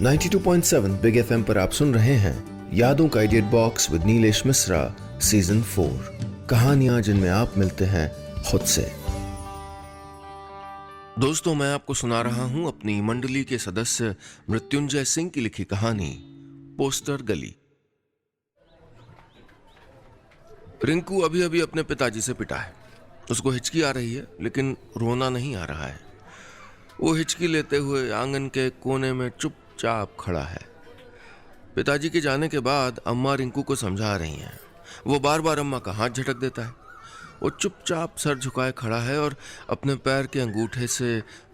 92.7 big FM पर आप सुन रहे हैं यादों का idiot box with Nilesh Mishra season 4। कहानियां जिनमें आप मिलते हैं खुद से। दोस्तों, मैं आपको सुना रहा हूं अपनी मंडली के सदस्य मृत्युंजय सिंह की लिखी कहानी पोस्टर गली। रिंकू अभी अभी अपने पिताजी से पिटा है। उसको हिचकी आ रही है लेकिन रोना नहीं आ रहा है। वो हिचकी लेते हुए आंगन के कोने में चुपचाप खड़ा है। पिताजी के जाने के बाद अम्मा रिंकू को समझा रही हैं। वो बार बार अम्मा का हाथ झटक देता है। वो चुपचाप सर झुकाए खड़ा है और अपने पैर के अंगूठे से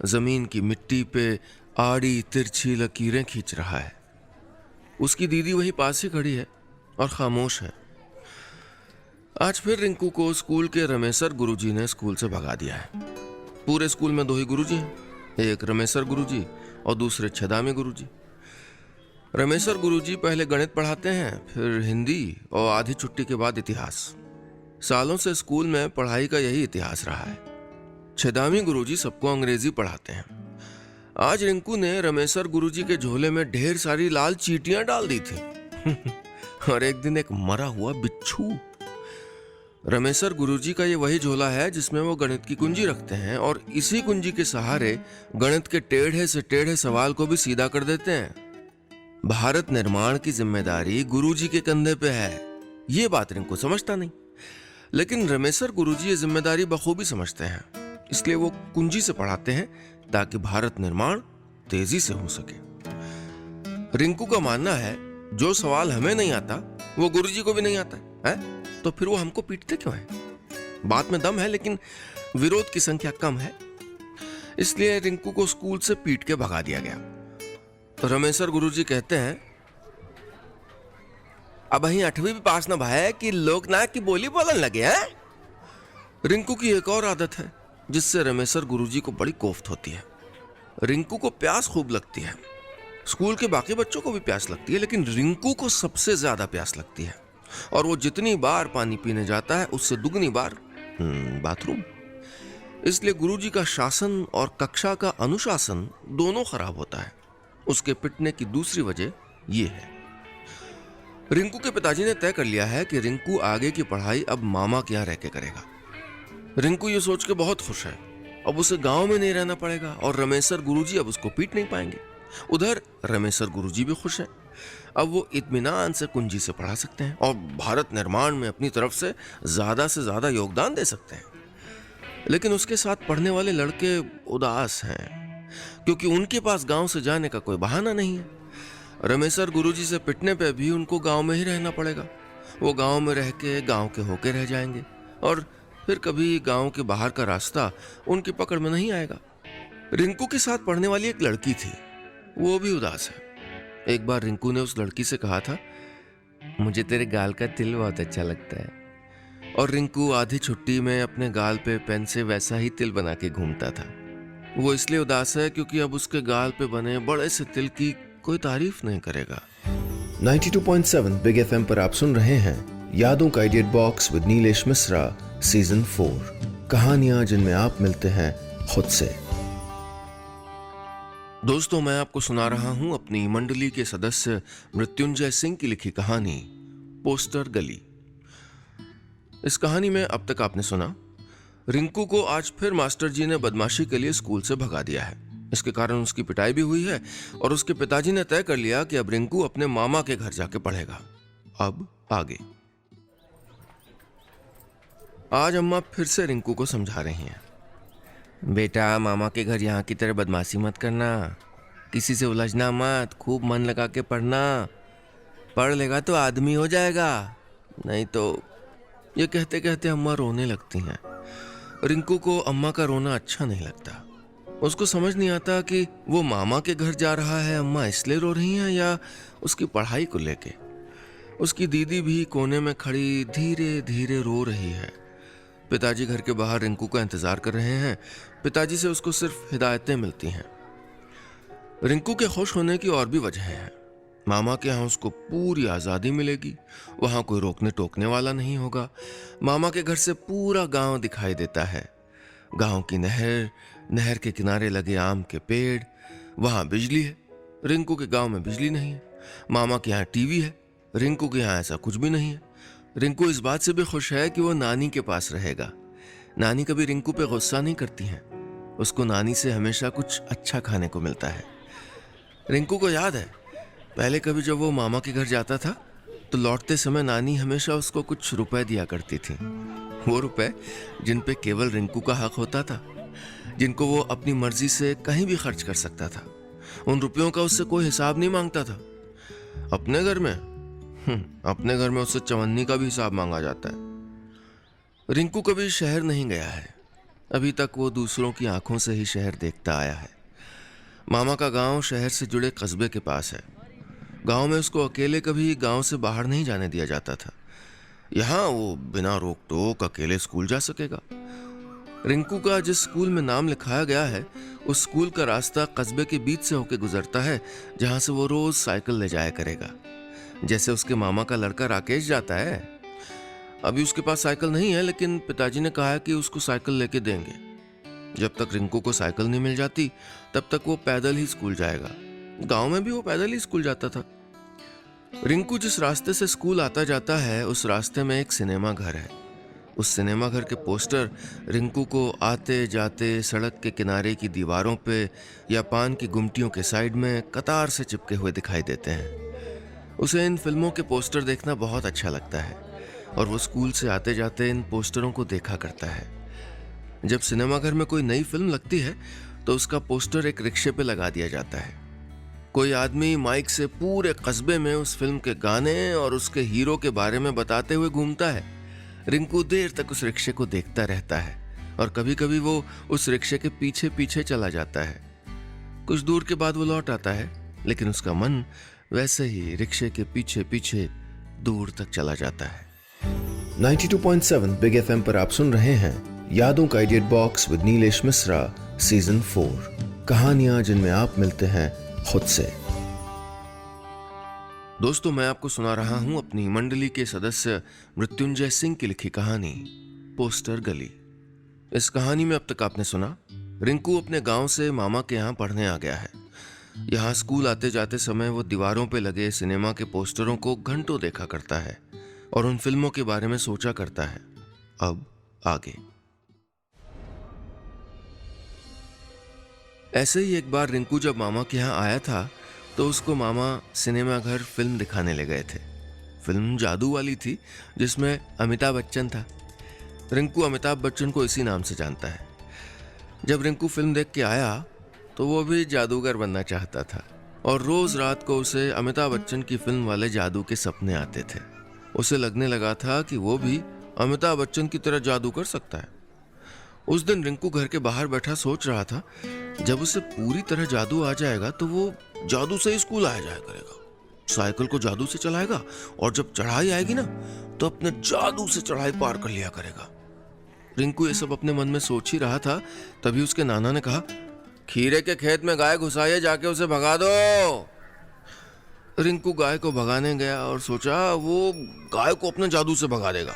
जमीन की मिट्टी पे आड़ी तिरछी लकीरें खींच रहा है। उसकी दीदी वहीं पास ही खड़ी है और खामोश है। आज फिर रिंकू को स्कूल के रमेसर गुरुजी ने स्कूल से भगा दिया है। पूरे स्कूल में 2 ही गुरुजी हैं, एक रमेसर गुरुजी और दूसरे छदामी गुरुजी। रमेसर गुरुजी पहले गणित पढ़ाते हैं, फिर हिंदी और आधी छुट्टी के बाद इतिहास। सालों से स्कूल में पढ़ाई का यही इतिहास रहा है। छदामी गुरुजी सबको अंग्रेजी पढ़ाते हैं। आज रिंकू ने रमेसर गुरुजी के झोले में ढेर सारी लाल चींटियां डाल दी थी और एक दिन एक मरा हुआ बिच्छू। रमेसर गुरुजी का ये वही झोला है जिसमें वो गणित की कुंजी रखते हैं और इसी कुंजी के सहारे गणित के टेढ़े से टेढ़े सवाल को भी सीधा कर देते हैं। भारत निर्माण की जिम्मेदारी गुरुजी के कंधे पे है। ये बात रिंकू समझता नहीं, लेकिन रमेसर गुरुजी ये जिम्मेदारी बखूबी समझते हैं। इसलिए वो कुंजी से पढ़ाते हैं ताकि भारत निर्माण तेजी से हो सके। रिंकू का मानना है जो सवाल हमें नहीं आता वो गुरुजी को भी नहीं आता है, तो फिर वो हमको पीटते क्यों हैं? बात में दम है लेकिन विरोध की संख्या कम है। इसलिए रिंकू को स्कूल से पीट के भगा दिया गया। तो रमेसर गुरुजी कहते हैं, अब वहीं 8वीं भी पास ना भाई कि लोकनायक की बोली बोलने लगे हैं। रिंकू की एक और आदत है जिससे रमेसर गुरुजी को बड़ी कोफ्त होती है। रिंकू को प्यास खूब लगती है। स्कूल के बाकी बच्चों को भी प्यास लगती है, लेकिन रिंकू को सबसे ज्यादा प्यास लगती है और वो जितनी बार पानी पीने जाता है उससे दुगनी बार बाथरूम। इसलिए गुरुजी का शासन और कक्षा का अनुशासन दोनों खराब होता है। उसके पिटने की दूसरी वजह ये है। रिंकू के पिताजी ने तय कर लिया है कि रिंकू आगे की पढ़ाई अब मामा के यहाँ रह के करेगा। रिंकू ये सोच के बहुत खुश है। अब उसे गांव में नहीं रहना पड़ेगा और रमेसर गुरुजी अब उसको पीट नहीं पाएंगे। उधर रमेसर गुरुजी भी खुश है। अब वो इत्मीनान से कुंजी से पढ़ा सकते हैं और भारत निर्माण में अपनी तरफ से ज्यादा योगदान दे सकते हैं। लेकिन उसके साथ पढ़ने वाले लड़के उदास हैं क्योंकि उनके पास गांव से जाने का कोई बहाना नहीं है। रमेसर गुरुजी से पिटने पे भी उनको गांव में ही रहना पड़ेगा। वो गांव में रह के गांव के होके रह जाएंगे और फिर कभी गांव के बाहर का रास्ता उनकी पकड़ में नहीं आएगा। रिंकू के साथ पढ़ने वाली एक लड़की थी, वो भी उदास है। एक बार रिंकू ने उस लड़की से कहा था, मुझे तेरे गाल का तिल बहुत अच्छा लगता है। और रिंकू आधी छुट्टी में अपने गाल पे पेन से वैसा ही तिल बना के घूमता था। वो इसलिए उदास है क्योंकि अब उसके गाल पे बने बड़े से तिल की कोई तारीफ नहीं करेगा। 92.7 बिग एफएम पर आप सुन रहे हैं यादों का idiot box with Nilesh Mishra season 4। कहानियां जिनमें आप मिलते हैं खुद से। दोस्तों, मैं आपको सुना रहा हूं अपनी मंडली के सदस्य मृत्युंजय सिंह की लिखी कहानी पोस्टर गली। इस कहानी में अब तक आपने सुना, रिंकू को आज फिर मास्टर जी ने बदमाशी के लिए स्कूल से भगा दिया है। इसके कारण उसकी पिटाई भी हुई है और उसके पिताजी ने तय कर लिया कि अब रिंकू अपने मामा के घर जाके पढ़ेगा। अब आगे आज अम्मा फिर से रिंकू को समझा रही हैं। बेटा, मामा के घर यहाँ की तरह बदमाशी मत करना, किसी से उलझना मत, खूब मन लगा के पढ़ना। पढ़ लेगा तो आदमी हो जाएगा, नहीं तो। ये कहते कहते अम्मा रोने लगती हैं। रिंकू को अम्मा का रोना अच्छा नहीं लगता। उसको समझ नहीं आता कि वो मामा के घर जा रहा है, अम्मा इसलिए रो रही हैं या उसकी पढ़ाई को लेके। उसकी दीदी भी कोने में खड़ी धीरे धीरे रो रही है। पिताजी घर के बाहर रिंकू का इंतजार कर रहे हैं। पिताजी से उसको सिर्फ हिदायतें मिलती हैं। रिंकू के खुश होने की और भी वजह है। मामा के यहाँ उसको पूरी आज़ादी मिलेगी। वहाँ कोई रोकने टोकने वाला नहीं होगा। मामा के घर से पूरा गांव दिखाई देता है। गांव की नहर, नहर के किनारे लगे आम के पेड़, वहाँ बिजली है। रिंकू के गांव में बिजली नहीं है, मामा के यहाँ टीवी है, रिंकू के यहाँ ऐसा कुछ भी नहीं है। रिंकू इस बात से भी खुश है कि वो नानी के पास रहेगा। नानी कभी रिंकू पे गुस्सा नहीं करती हैं, उसको नानी से हमेशा कुछ अच्छा खाने को मिलता है। रिंकू को याद है पहले कभी जब वो मामा के घर जाता था तो लौटते समय नानी हमेशा उसको कुछ रुपए दिया करती थी। वो रुपए जिन पे केवल रिंकू का हक होता था, जिनको वो अपनी मर्जी से कहीं भी खर्च कर सकता था। उन रुपयों का उससे कोई हिसाब नहीं मांगता था। अपने घर में उससे चवन्नी का भी हिसाब मांगा जाता है। रिंकू कभी शहर नहीं गया है, अभी तक वो दूसरों की आंखों से ही शहर देखता आया है। मामा का गांव शहर से जुड़े कस्बे के पास है। गांव में उसको अकेले कभी गांव से बाहर नहीं जाने दिया जाता था। यहाँ वो बिना रोक टोक अकेले स्कूल जा सकेगा। रिंकू का जिस स्कूल में नाम लिखाया गया है, उस स्कूल का रास्ता कस्बे के बीच से होकर गुजरता है, जहां से वो रोज साइकिल ले जाया करेगा, जैसे उसके मामा का लड़का राकेश जाता है। अभी उसके पास साइकिल नहीं है, लेकिन पिताजी ने कहा है कि उसको साइकिल लेके देंगे। जब तक रिंकू को साइकिल नहीं मिल जाती तब तक वो पैदल ही स्कूल जाएगा। गांव में भी वो पैदल ही स्कूल जाता था। रिंकू जिस रास्ते से स्कूल आता जाता है, उस रास्ते में एक सिनेमा घर है। उस सिनेमा घर के पोस्टर रिंकू को आते जाते सड़क के किनारे की दीवारों पे या पान की गुमटियों के साइड में कतार से चिपके हुए दिखाई देते हैं। उसे इन फिल्मों के पोस्टर देखना बहुत अच्छा लगता है और वो स्कूल से आते जाते इन पोस्टरों को देखा करता है। जब सिनेमा घर में कोई नई फिल्म लगती है तो उसका पोस्टर एक रिक्शे पे लगा दिया जाता है। कोई आदमी माइक से पूरे कस्बे में उस फिल्म के गाने और उसके हीरो के बारे में बताते हुए घूमता है। रिंकू देर तक उस रिक्शे को देखता रहता है और कभी कभी वो उस रिक्शे के पीछे पीछे चला जाता है। कुछ दूर के बाद वो लौट आता है, लेकिन उसका मन वैसे ही रिक्शे के पीछे पीछे दूर तक चला जाता है। 92.7 बिग एफएम पर आप सुन रहे हैं यादों का edit box with Nilesh Mishra season 4, कहानियां जिनमें आप मिलते हैं खुद से। दोस्तों, मैं आपको सुना रहा हूं अपनी मंडली के सदस्य मृत्युंजय सिंह की लिखी कहानी पोस्टर गली। इस कहानी में अब तक आपने सुना, रिंकू अपने गांव से मामा के यहाँ पढ़ने आ गया है। यहाँ स्कूल आते जाते समय वो दीवारों पे लगे सिनेमा के पोस्टरों को घंटों देखा करता है और उन फिल्मों के बारे में सोचा करता है। अब आगे। ऐसे ही एक बार रिंकू जब मामा के यहाँ आया था तो उसको मामा सिनेमा घर फिल्म दिखाने ले गए थे। फिल्म जादू वाली थी, जिसमें अमिताभ बच्चन था। रिंकू अमिताभ बच्चन को इसी नाम से जानता है। जब रिंकू फिल्म देख के आया तो वो भी जादूगर बनना चाहता था और रोज रात को उसे अमिताभ बच्चन की फिल्म वाले जादू के सपने आते थे। उसे लगने लगा था कि वो भी अमिताभ बच्चन की तरह जादू कर सकता है। उस दिन रिंकू घर के बाहर बैठा सोच रहा था, जब उसे पूरी तरह जादू आ जाएगा तो वो जादू से ही स्कूल आया जाया करेगा, साइकिल को जादू से चलाएगा और जब चढ़ाई आएगी ना तो अपने जादू से चढ़ाई पार कर लिया करेगा। रिंकू ये सब अपने मन में सोच ही रहा था, तभी उसके नाना ने कहा, खीरे के खेत में गाय घुसाइए, जाके उसे भगा दो। रिंकू गाय को भगाने गया और सोचा वो गाय को अपने जादू से भगा देगा।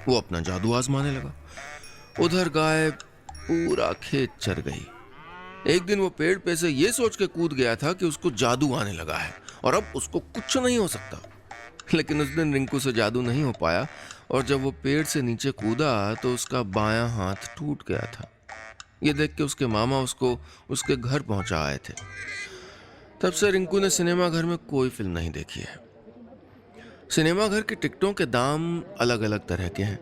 वो अपना जादू आजमाने लगा। उधर गाय पूरा खेत चर गई। एक दिन वो पेड़ पे से ये सोच के कूद गया था कि उसको जादू आने लगा है और अब उसको कुछ नहीं हो सकता। लेकिन उस दिन रिंकू से जादू नहीं हो पाया और जब वो पेड़ से नीचे कूदा तो उसका बायां हाथ टूट गया था। ये देख के उसके मामा उसको उसके घर पहुंचा आए थे। तब से रिंकू ने सिनेमा घर में कोई फिल्म नहीं देखी है। सिनेमा घर के टिकटों के दाम अलग अलग तरह के हैं,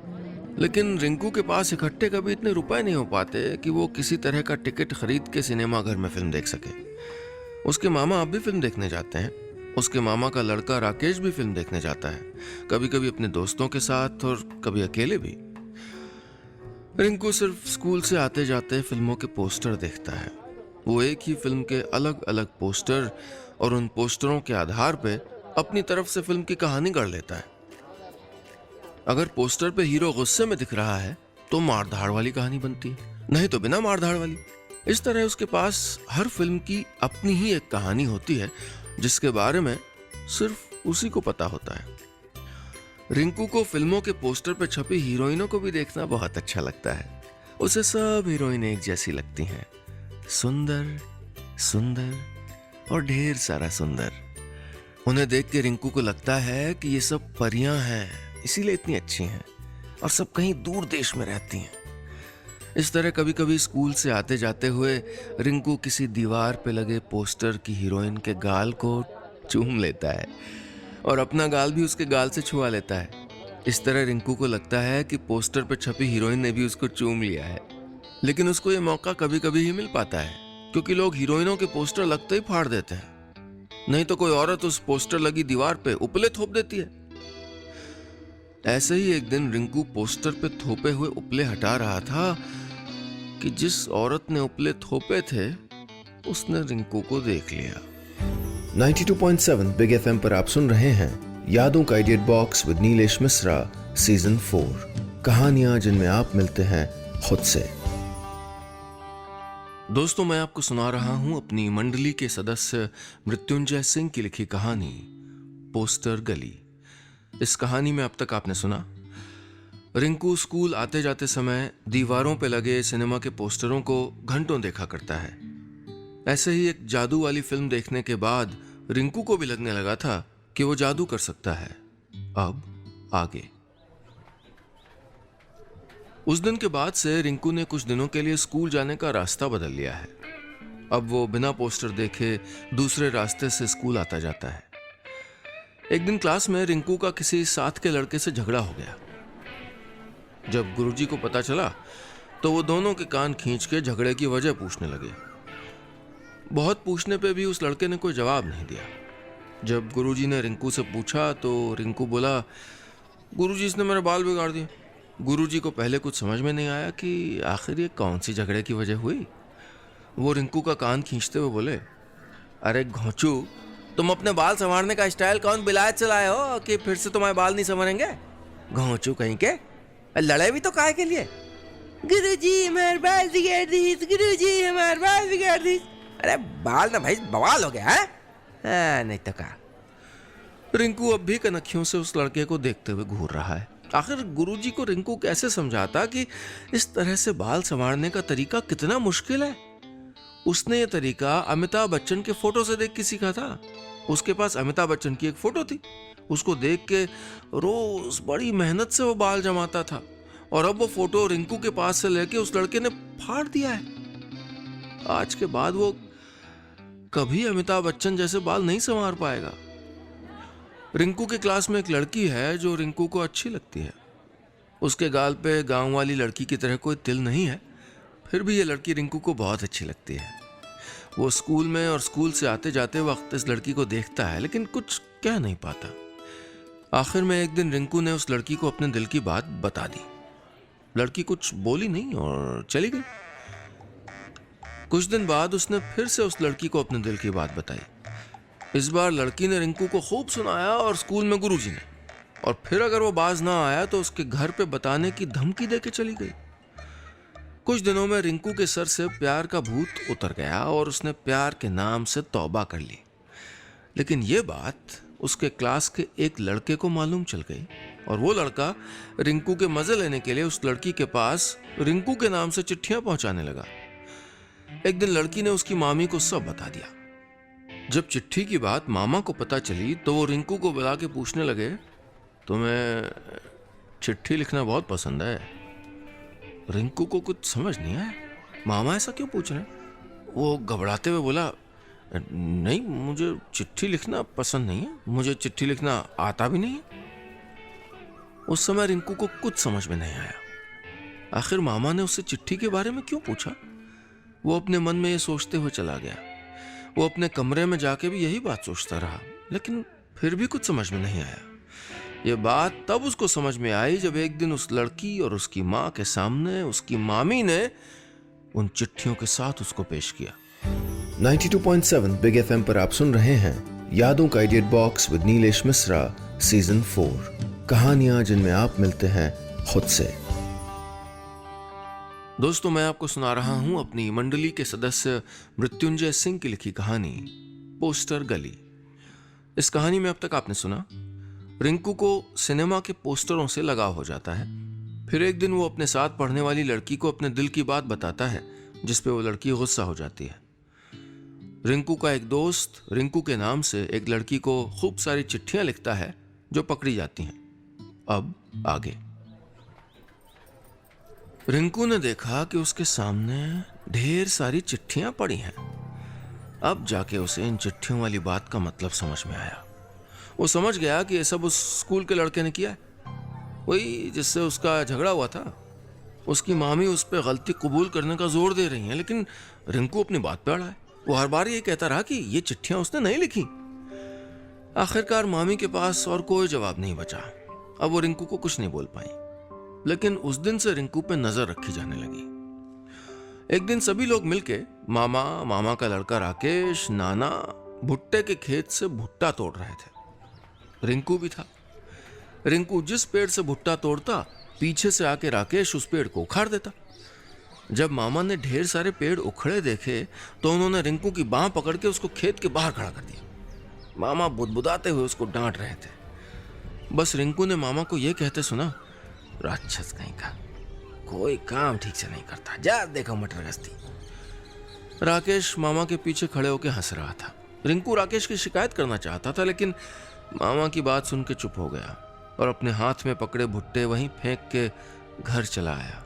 लेकिन रिंकू के पास इकट्ठे कभी इतने रुपए नहीं हो पाते कि वो किसी तरह का टिकट खरीद के सिनेमा घर में फिल्म देख सके। उसके मामा अब भी फिल्म देखने जाते हैं। उसके मामा का लड़का राकेश भी फिल्म देखने जाता है, कभी कभी अपने दोस्तों के साथ और कभी अकेले भी। रिंकू सिर्फ स्कूल से आते जाते फिल्मों के पोस्टर देखता है। वो एक ही फिल्म के अलग अलग पोस्टर और उन पोस्टरों के आधार पे अपनी तरफ से फिल्म की कहानी गढ़ लेता है। अगर पोस्टर पे हीरो गुस्से में दिख रहा है तो मारधाड़ वाली कहानी बनती है, नहीं तो बिना मारधाड़ वाली। इस तरह उसके पास हर फिल्म की अपनी ही एक कहानी होती है, जिसके बारे में सिर्फ उसी को पता होता है। रिंकू को फिल्मों के पोस्टर पे छपी हीरोइनों को भी देखना बहुत अच्छा लगता है। उसे सब हीरोइन एक जैसी लगती हैं, सुंदर सुंदर और ढेर सारा सुंदर। उन्हें देख के रिंकू को लगता है कि ये सब परियां हैं, इसीलिए इतनी अच्छी हैं और सब कहीं दूर देश में रहती हैं। इस तरह कभी कभी स्कूल से आते जाते हुए रिंकू किसी दीवार पे लगे पोस्टर की हीरोइन के गाल को चूम लेता है और अपना गाल भी उसके गाल से छुआ लेता है। इस तरह रिंकू को लगता है कि पोस्टर पे छपी हीरोइन ने भी उसको चूम लिया है। लेकिन उसको ये मौका कभी कभी ही मिल पाता है, क्योंकि लोग हीरोइनों के पोस्टर लगते ही फाड़ देते हैं, नहीं तो कोई औरत उस पोस्टर लगी दीवार पे उपले थोप देती है। ऐसे ही एक दिन रिंकू पोस्टर पे थोपे हुए उपले हटा रहा था कि जिस औरत ने उपले थोपे थे उसने रिंकू को देख लिया। 92.7 बिग एफएम पर आप सुन रहे हैं यादों का idiot box with Nilesh Mishra season 4, कहानियां जिनमें आप मिलते हैं खुद से। दोस्तों, मैं आपको सुना रहा हूं अपनी मंडली के सदस्य मृत्युंजय सिंह की लिखी कहानी पोस्टर गली। इस कहानी में अब तक आपने सुना, रिंकू स्कूल आते जाते समय दीवारों पे लगे सिनेमा के पोस्टरों को घंटों देखा करता है। ऐसे ही एक जादू वाली फिल्म देखने के बाद रिंकू को भी लगने लगा था कि वो जादू कर सकता है। अब आगे। उस दिन के बाद से रिंकू ने कुछ दिनों के लिए स्कूल जाने का रास्ता बदल लिया है। अब वो बिना पोस्टर देखे दूसरे रास्ते से स्कूल आता जाता है। एक दिन क्लास में रिंकू का किसी साथ के लड़के से झगड़ा हो गया। जब गुरुजी को पता चला तो वो दोनों के कान खींच के झगड़े की वजह पूछने लगे। बहुत पूछने पे भी उस लड़के ने कोई जवाब नहीं दिया। जब गुरुजी ने रिंकू से पूछा तो रिंकू बोला, गुरुजी इसने मेरे बाल बिगाड़ दिए। गुरुजी को पहले कुछ समझ में नहीं आया कि आखिर ये कौन सी झगड़े की वजह हुई। वो रिंकू का कान खींचते हुए बोले, अरे घोंचू, तुम अपने बाल संवारने का स्टाइल कौन बिलायत से लाए हो कि फिर से तुम्हारे बाल नहीं संवरेंगे? घोंचू कहीं के, लड़ाई भी तो काहे के लिए? गुरुजी हमारे बाल बिगाड़ दी, गुरुजी हमारे बाल बिगाड़ दी। अरे बाल ना भाई बवाल हो गया है, नहीं तो क्या। रिंकू अब भी कनखियों से उस लड़के को देखते हुए घूर रहा है। आखिर गुरुजी को रिंकू कैसे समझाता कि इस तरह से बाल संवारने का तरीका कितना मुश्किल है। उसने ये तरीका अमिताभ बच्चन के फोटो से देख के सीखा था। उसके पास अमिताभ बच्चन की एक फोटो थी, उसको देख के रोज बड़ी मेहनत से वो बाल जमाता था और अब वो फोटो रिंकू के पास से लेके उस लड़के ने फाड़ दिया है। आज के बाद वो कभी अमिताभ बच्चन जैसे बाल नहीं संवार पाएगा। रिंकू के क्लास में एक लड़की है जो रिंकू को अच्छी लगती है। उसके गाल पे गांव वाली लड़की की तरह कोई तिल नहीं है, फिर भी ये लड़की रिंकू को बहुत अच्छी लगती है। वो स्कूल में और स्कूल से आते जाते वक्त इस लड़की को देखता है लेकिन कुछ कह नहीं पाता। आखिर में एक दिन रिंकू ने उस लड़की को अपने दिल की बात बता दी। लड़की कुछ बोली नहीं और चली गई। कुछ दिन बाद उसने फिर से उस लड़की को अपने दिल की बात बताई। इस बार लड़की ने रिंकू को खूब सुनाया और स्कूल में गुरुजी ने, और फिर अगर वो बाज ना आया तो उसके घर पे बताने की धमकी देके चली गई। कुछ दिनों में रिंकू के सर से प्यार का भूत उतर गया और उसने प्यार के नाम से तौबा कर ली। लेकिन ये बात उसके क्लास के एक लड़के को मालूम चल गई और वो लड़का रिंकू के मजे लेने के लिए उस लड़की के पास रिंकू के नाम से चिट्ठियां पहुंचाने लगा। एक दिन लड़की ने उसकी मामी को सब बता दिया। जब चिट्ठी की बात मामा को पता चली तो वो रिंकू को बुला के पूछने लगे, तुम्हें चिट्ठी लिखना बहुत पसंद है? रिंकू को कुछ समझ नहीं आया, मामा ऐसा क्यों पूछ रहे? वो घबराते हुए बोला, नहीं मुझे चिट्ठी लिखना पसंद नहीं है, मुझे चिट्ठी लिखना आता भी नहीं है। उस समय रिंकू को कुछ समझ में नहीं आया, आखिर मामा ने उससे चिट्ठी के बारे में क्यों पूछा। वो अपने मन में ये सोचते हुए चला गया। वो अपने कमरे में जाके भी यही बात सोचता रहा, लेकिन फिर भी कुछ समझ में नहीं आया। ये बात तब उसको समझ में आई जब एक दिन उस लड़की और उसकी माँ के सामने उसकी मामी ने उन चिट्ठियों के साथ उसको पेश किया। 92.7 बिग एफएम पर आप सुन रहे हैं यादों का idiot box with Nilesh Mishra season 4, कहानियां जिनमें आप मिलते हैं खुद से। दोस्तों, मैं आपको सुना रहा हूं अपनी मंडली के सदस्य मृत्युंजय सिंह की लिखी कहानी पोस्टर गली। इस कहानी में अब तक आपने सुना, रिंकू को सिनेमा के पोस्टरों से लगाव हो जाता है। फिर एक दिन वो अपने साथ पढ़ने वाली लड़की को अपने दिल की बात बताता है, जिस पे वो लड़की गुस्सा हो जाती है। रिंकू का एक दोस्त रिंकू के नाम से एक लड़की को खूब सारी चिट्ठियां लिखता है जो पकड़ी जाती हैं। अब आगे। रिंकू ने देखा कि उसके सामने ढेर सारी चिट्ठियां पड़ी हैं। अब जाके उसे इन चिट्ठियों वाली बात का मतलब समझ में आया। वो समझ गया कि ये सब उस स्कूल के लड़के ने किया है, वही जिससे उसका झगड़ा हुआ था। उसकी मामी उस पर गलती कबूल करने का जोर दे रही है, लेकिन रिंकू अपनी बात पे अड़ा है। वो हर बार ये कहता रहा कि ये चिट्ठियां उसने नहीं लिखी। आखिरकार मामी के पास और कोई जवाब नहीं बचा। अब वो रिंकू को कुछ नहीं बोल पाई। लेकिन उस दिन से रिंकू पे नजर रखी जाने लगी। एक दिन सभी लोग मिलके मामा, मामा का लड़का राकेश, नाना भुट्टे के खेत से भुट्टा तोड़ रहे थे। रिंकू भी था। रिंकू जिस पेड़ से भुट्टा तोड़ता, पीछे से आके राकेश उस पेड़ को उखाड़ देता। जब मामा ने ढेर सारे पेड़ उखड़े देखे तो उन्होंने रिंकू की बांह पकड़ के उसको खेत के बाहर खड़ा कर दिया। मामा बुदबुदाते हुए उसको डांट रहे थे। बस रिंकू ने मामा को यह कहते सुना, राक्षस कहीं का, कोई काम ठीक से नहीं करता, जा देखो मटर गश्ती। राकेश मामा के पीछे खड़े होकर हंस रहा था। रिंकू राकेश की शिकायत करना चाहता था, लेकिन मामा की बात सुन के चुप हो गया और अपने हाथ में पकड़े भुट्टे वहीं फेंक के घर चला आया।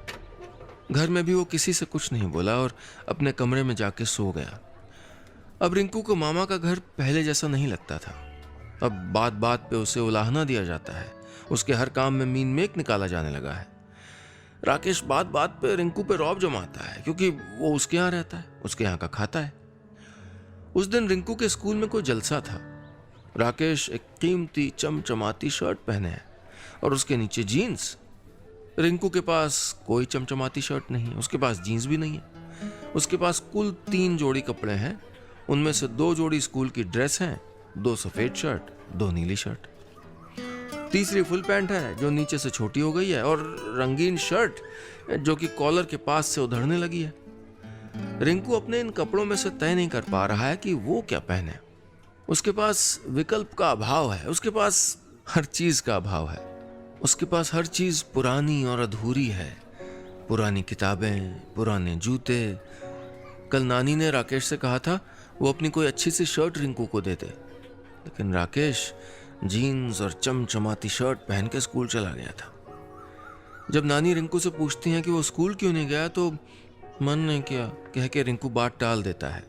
घर में भी वो किसी से कुछ नहीं बोला और अपने कमरे में जाके सो गया। अब रिंकू को मामा का घर पहले जैसा नहीं लगता था। अब बात बात पे उसे उलाहना दिया जाता है। उसके हर काम में मीन मेक निकाला जाने लगा है। राकेश बात बात पे रिंकू पे रौब जमाता है, क्योंकि वो उसके यहाँ रहता है, उसके यहाँ का खाता है। उस दिन रिंकू के स्कूल में कोई जलसा था। राकेश एक कीमती चमचमाती शर्ट पहने है और उसके नीचे जीन्स। रिंकू के पास कोई चमचमाती शर्ट नहीं है, उसके पास जीन्स भी नहीं है। उसके पास कुल 3 जोड़ी कपड़े हैं। उनमें से 2 जोड़ी स्कूल की ड्रेस हैं, 2 सफेद शर्ट, 2 नीली शर्ट। तीसरी फुल पैंट है जो नीचे से छोटी हो गई है, और रंगीन शर्ट जो कि कॉलर के पास से उधड़ने लगी है। रिंकू अपने इन कपड़ों में से तय नहीं कर पा रहा है कि वो क्या पहने। उसके पास विकल्प का अभाव है, उसके पास हर चीज का अभाव है। उसके पास हर चीज पुरानी और अधूरी है। पुरानी किताबें, पुराने जूते। कल नानी ने राकेश से कहा था वो अपनी कोई अच्छी सी शर्ट रिंकू को दे दे, लेकिन राकेश जीन्स और चमचमाती शर्ट पहन के स्कूल चला गया था। जब नानी रिंकू से पूछती हैं कि वो स्कूल क्यों नहीं गया, तो मन ने क्या कह के रिंकू बात टाल देता है।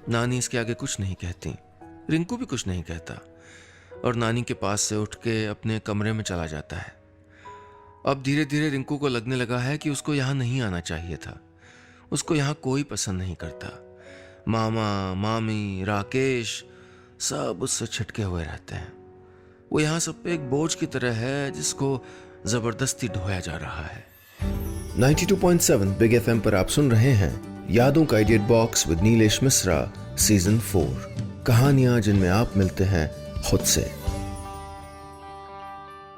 नानी इसके आगे कुछ नहीं कहती, रिंकू भी कुछ नहीं कहता और नानी के पास से उठ के अपने कमरे में चला जाता है। अब धीरे धीरे रिंकू को लगने लगा है कि उसको यहाँ नहीं आना चाहिए था। उसको यहाँ कोई पसंद नहीं करता। मामा, मामी, राकेश सब उससे छिटके हुए रहते हैं। वो यहाँ सब पे एक बोझ की तरह है जिसको जबरदस्ती ढोया जा रहा है। 92.7 बिग एफएम पर आप सुन रहे हैं यादों का idiot box with Nilesh Mishra season 4। कहानियां जिनमें आप मिलते हैं खुद से।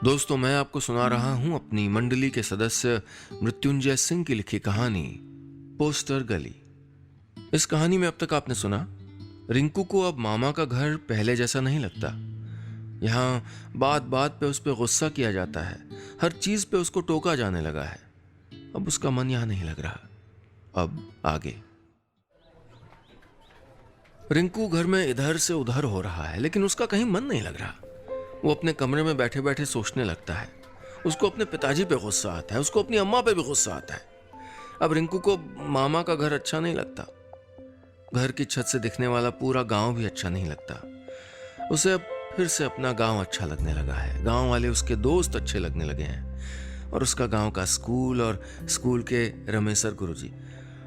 दोस्तों, मैं आपको सुना रहा हूं अपनी मंडली के सदस्य मृत्युंजय सिंह की लिखी कहानी पोस्टर गली। इस कहानी में अब तक आपने सुना, रिंकू को अब मामा का घर पहले जैसा नहीं लगता। यहाँ बात बात पे उस पर गुस्सा किया जाता है, हर चीज पे उसको टोका जाने लगा है। अब उसका मन यहाँ नहीं लग रहा। अब आगे। रिंकू घर में इधर से उधर हो रहा है, लेकिन उसका कहीं मन नहीं लग रहा। वो अपने कमरे में बैठे बैठे सोचने लगता है। उसको अपने पिताजी पे गुस्सा आता है, उसको अपनी अम्मा पे भी गुस्सा आता है। अब रिंकू को मामा का घर अच्छा नहीं लगता। घर की छत से दिखने वाला पूरा गांव भी अच्छा नहीं लगता। उसे अब फिर से अपना गांव अच्छा लगने लगा है। गांव वाले उसके दोस्त अच्छे लगने लगे हैं और उसका गांव का स्कूल और स्कूल के रमेशर गुरुजी।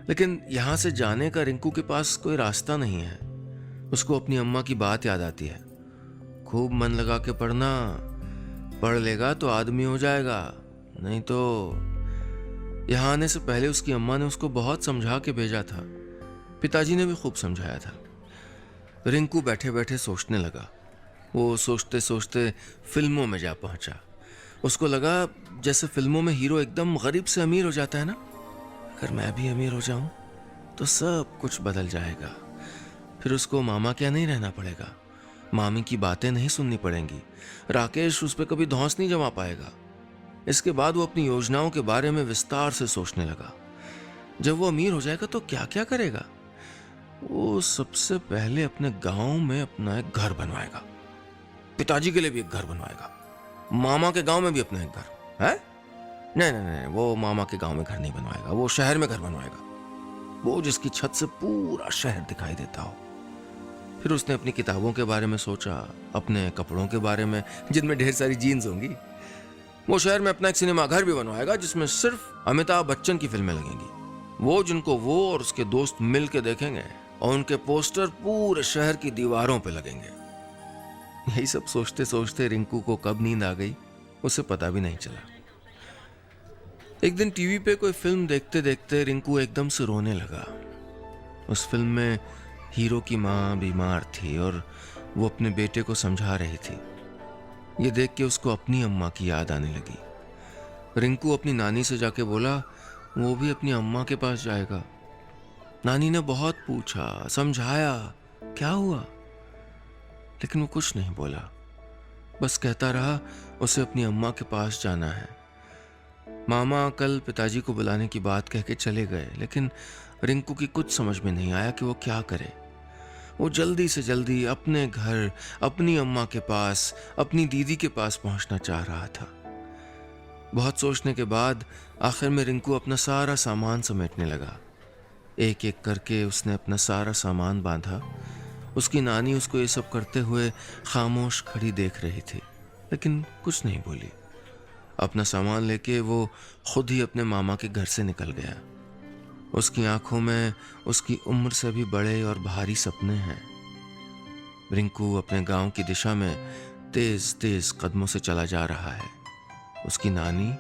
लेकिन यहाँ से जाने का रिंकू के पास कोई रास्ता नहीं है। उसको अपनी अम्मा की बात याद आती है, खूब मन लगा के पढ़ना, पढ़ लेगा तो आदमी हो जाएगा, नहीं तो। यहाँ आने से पहले उसकी अम्मा ने उसको बहुत समझा के भेजा था। पिताजी ने भी खूब समझाया था। रिंकू बैठे बैठे सोचने लगा। वो सोचते सोचते फिल्मों में जा पहुंचा। उसको लगा जैसे फिल्मों में हीरो एकदम गरीब से अमीर हो जाता है ना। अगर मैं भी अमीर हो जाऊं तो सब कुछ बदल जाएगा। फिर उसको मामा क्या नहीं रहना पड़ेगा, मामी की बातें नहीं सुननी पड़ेंगी, राकेश उस पर कभी धौंस नहीं जमा पाएगा। इसके बाद वो अपनी योजनाओं के बारे में विस्तार से सोचने लगा। जब वो अमीर हो जाएगा तो क्या क्या करेगा। वो सबसे पहले अपने गांव में अपना एक घर बनवाएगा, पिताजी के लिए भी एक घर बनवाएगा, मामा के गांव में भी अपना एक घर है। नहीं नहीं नहीं, वो मामा के गांव में घर नहीं बनवाएगा, वो शहर में घर बनवाएगा, वो जिसकी छत से पूरा शहर दिखाई देता हो। फिर उसने अपनी किताबों के बारे में सोचा, अपने कपड़ों के बारे में जिनमें ढेर सारी जीन्स होंगी। वो शहर में अपना एक सिनेमा घर भी बनवाएगा जिसमें सिर्फ अमिताभ बच्चन की फिल्में लगेंगी, वो जिनको वो और उसके दोस्त मिल के देखेंगे, और उनके पोस्टर पूरे शहर की दीवारों पे लगेंगे। यही सब सोचते सोचते रिंकू को कब नींद आ गई उसे पता भी नहीं चला। एक दिन टीवी पे कोई फिल्म देखते देखते रिंकू एकदम से रोने लगा। उस फिल्म में हीरो की माँ बीमार थी और वो अपने बेटे को समझा रही थी। ये देख के उसको अपनी अम्मा की याद आने लगी। रिंकू अपनी नानी से जाके बोला वो भी अपनी अम्मा के पास जाएगा। नानी ने बहुत पूछा, समझाया, क्या हुआ, लेकिन वो कुछ नहीं बोला, बस कहता रहा उसे अपनी अम्मा के पास जाना है। मामा कल पिताजी को बुलाने की बात कह के चले गए, लेकिन रिंकू की कुछ समझ में नहीं आया कि वो क्या करे। वो जल्दी से जल्दी अपने घर, अपनी अम्मा के पास, अपनी दीदी के पास पहुंचना चाह रहा था। बहुत सोचने के बाद आखिर में रिंकू अपना सारा सामान समेटने लगा। एक एक करके उसने अपना सारा सामान बांधा। उसकी नानी उसको ये सब करते हुए खामोश खड़ी देख रही थी, लेकिन कुछ नहीं बोली। अपना सामान लेके वो खुद ही अपने मामा के घर से निकल गया। उसकी आंखों में उसकी उम्र से भी बड़े और भारी सपने हैं। रिंकू अपने गांव की दिशा में तेज तेज कदमों से चला जा रहा है। उसकी नानी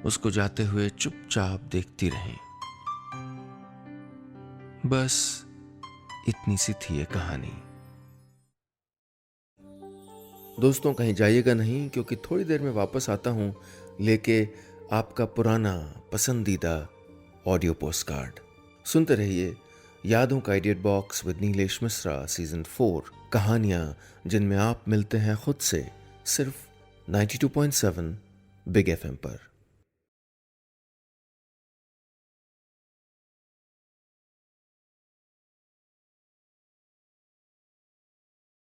उसको जाते हुए चुपचाप देखती रही। बस इतनी सी थी ये कहानी। दोस्तों कहीं जाइएगा नहीं, क्योंकि थोड़ी देर में वापस आता हूं लेके आपका पुराना पसंदीदा ऑडियो पोस्टकार्ड। सुनते रहिए यादों का idea box with Nilesh Mishra season 4, कहानियां जिनमें आप मिलते हैं खुद से, सिर्फ 92.7 बिग एफएम पर।